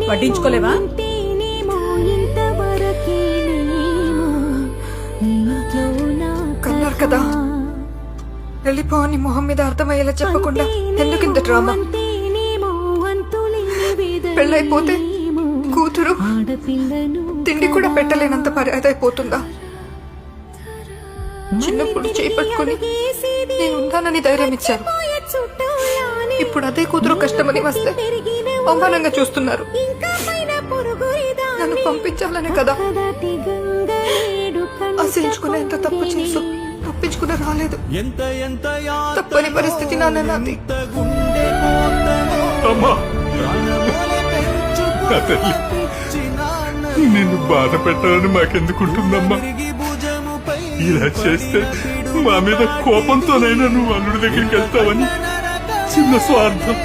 వడ్డించుకోలేవా? కన్నారు కదా, వెళ్ళిపో అని మొహం మీద అర్థమయ్యేలా చెప్పకుండా ఎందుకింత డ్రామా? పెళ్ళైపోతే కూతురు తిండి కూడా పెట్టలేనంత పరాదైపోతుందా? చిన్నప్పుడు చేపట్టుకుని నేనున్నానని ధైర్యం ఇచ్చారు. ఇప్పుడు అదే కూతురు కష్టమని వస్తే అవమానంగా చూస్తున్నారు. నన్ను పంపించాలనే కదా ఆశించుకునేంత తప్పు చేసు తప్పించుకునే రాలేదు. తప్పని పరిస్థితి నాన్నది. నిన్ను బాధ పెట్టాలని మాకెందుకుంటుందమ్మా? ఇలా చేస్తే మా మీద కోపంతోనైనా నువ్వు అల్లుడి దగ్గరికి వెళ్తావని చిన్న స్వార్థం.